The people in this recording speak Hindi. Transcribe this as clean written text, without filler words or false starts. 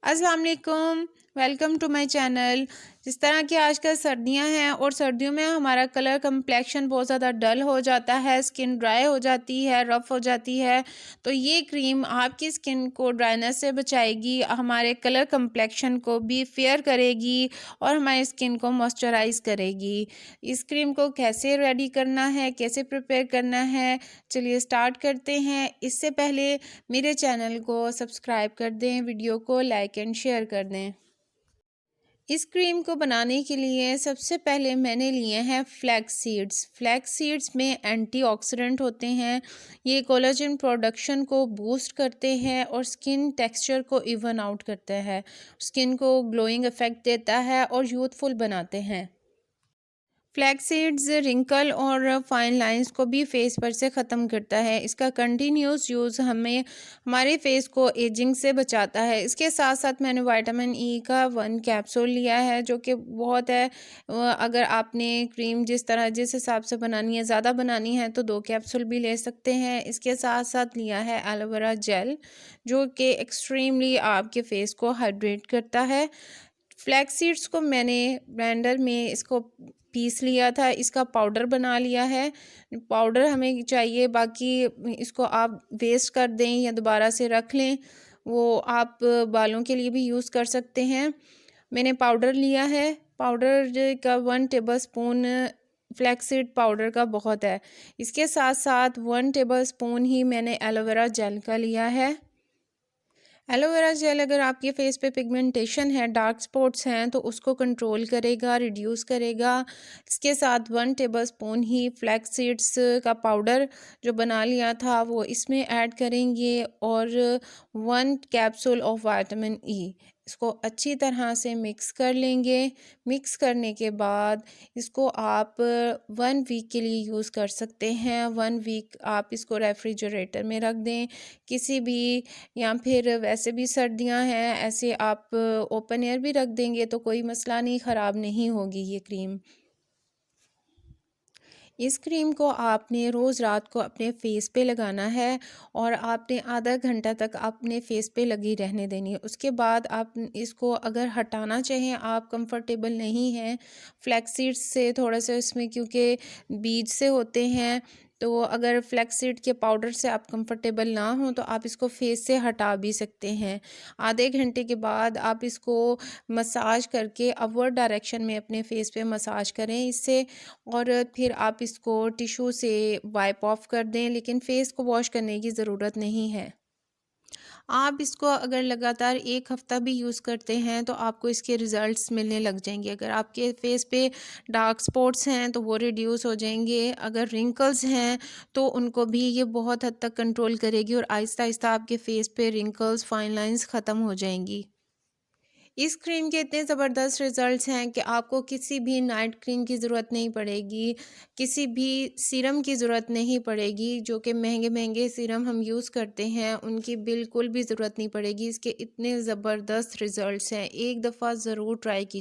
अस्सलाम वालेकुम, वेलकम टू माय चैनल। जिस तरह की आजकल सर्दियां हैं और सर्दियों में हमारा कलर कम्प्लेक्शन बहुत ज़्यादा डल हो जाता है, स्किन ड्राई हो जाती है, रफ़ हो जाती है। तो ये क्रीम आपकी स्किन को ड्राइनेस से बचाएगी, हमारे कलर कम्प्लेक्शन को भी फेयर करेगी और हमारी स्किन को मॉइस्चराइज़ करेगी। इस क्रीम को कैसे रेडी करना है, कैसे प्रिपेयर करना है, चलिए स्टार्ट करते हैं। इससे पहले मेरे चैनल को सब्सक्राइब कर दें, वीडियो को लाइक एंड शेयर कर दें। इस क्रीम को बनाने के लिए सबसे पहले मैंने लिए हैं फ्लैक्स सीड्स। फ्लैक्स सीड्स में एंटीऑक्सीडेंट होते हैं। ये कोलेजन प्रोडक्शन को बूस्ट करते हैं और स्किन टेक्सचर को इवन आउट करते हैं। स्किन को ग्लोइंग इफेक्ट देता है और यूथफुल बनाते हैं। फ्लैक्स सीड्स रिंकल और फाइन लाइंस को भी फेस पर से ख़त्म करता है। इसका कंटिन्यूस यूज़ हमें हमारे फेस को एजिंग से बचाता है। इसके साथ साथ मैंने विटामिन ई का 1 कैप्सूल लिया है, जो कि बहुत है। अगर आपने क्रीम जिस हिसाब से बनानी है, ज़्यादा बनानी है, तो 2 कैप्सूल भी ले सकते हैं। इसके साथ साथ लिया है एलोवेरा जेल, जो कि एक्सट्रीमली आपके फेस को हाइड्रेट करता है। फ्लैक्स सीड्स को मैंने ब्लेंडर में इसको पीस लिया था, इसका पाउडर बना लिया है। पाउडर हमें चाहिए, बाकी इसको आप वेस्ट कर दें या दोबारा से रख लें, वो आप बालों के लिए भी यूज़ कर सकते हैं। मैंने पाउडर लिया है, पाउडर का 1 टेबलस्पून फ्लैक्स सीड पाउडर का बहुत है। इसके साथ साथ 1 टेबलस्पून ही मैंने एलोवेरा जेल का लिया है। एलोवेरा जेल अगर आपके फेस पे पिगमेंटेशन है, डार्क स्पॉट्स हैं, तो उसको कंट्रोल करेगा, रिड्यूस करेगा। इसके साथ 1 टेबलस्पून ही फ्लैक्स सीड्स का पाउडर जो बना लिया था वो इसमें ऐड करेंगे और 1 कैप्सूल ऑफ विटामिन ई। इसको अच्छी तरह से मिक्स कर लेंगे। मिक्स करने के बाद इसको आप 1 वीक के लिए यूज़ कर सकते हैं। 1 वीक आप इसको रेफ्रिजरेटर में रख दें, किसी भी, या फिर वैसे भी सर्दियां हैं, ऐसे आप ओपन एयर भी रख देंगे तो कोई मसला नहीं, ख़राब नहीं होगी ये क्रीम। इस क्रीम को आपने रोज़ रात को अपने फेस पे लगाना है और आपने आधा घंटा तक अपने फेस पे लगी रहने देनी है। उसके बाद आप इसको अगर हटाना चाहें, आप कंफर्टेबल नहीं हैं फ्लैक्स सीड्स से, थोड़ा सा इसमें क्योंकि बीज से होते हैं, तो अगर फ्लैक्स सीड के पाउडर से आप कंफर्टेबल ना हो तो आप इसको फेस से हटा भी सकते हैं। आधे घंटे के बाद आप इसको मसाज करके अपवर्ड डायरेक्शन में अपने फेस पे मसाज करें इससे, और फिर आप इसको टिश्यू से वाइप ऑफ कर दें, लेकिन फेस को वॉश करने की ज़रूरत नहीं है। आप इसको अगर लगातार 1 हफ़्ता भी यूज़ करते हैं तो आपको इसके रिज़ल्ट्स मिलने लग जाएंगे। अगर आपके फेस पे डार्क स्पॉट्स हैं तो वो रिड्यूस हो जाएंगे, अगर रिंकल्स हैं तो उनको भी ये बहुत हद तक कंट्रोल करेगी और आहिस्ता आहिस्ता आपके फेस पे रिंकल्स, फाइन लाइंस ख़त्म हो जाएंगी। इस क्रीम के इतने ज़बरदस्त रिज़ल्ट्स हैं कि आपको किसी भी नाइट क्रीम की ज़रूरत नहीं पड़ेगी, किसी भी सीरम की ज़रूरत नहीं पड़ेगी। जो कि महंगे-महंगे सीरम हम यूज़ करते हैं, उनकी बिल्कुल भी ज़रूरत नहीं पड़ेगी। इसके इतने ज़बरदस्त रिज़ल्ट्स हैं, एक दफ़ा ज़रूर ट्राई कीजिए।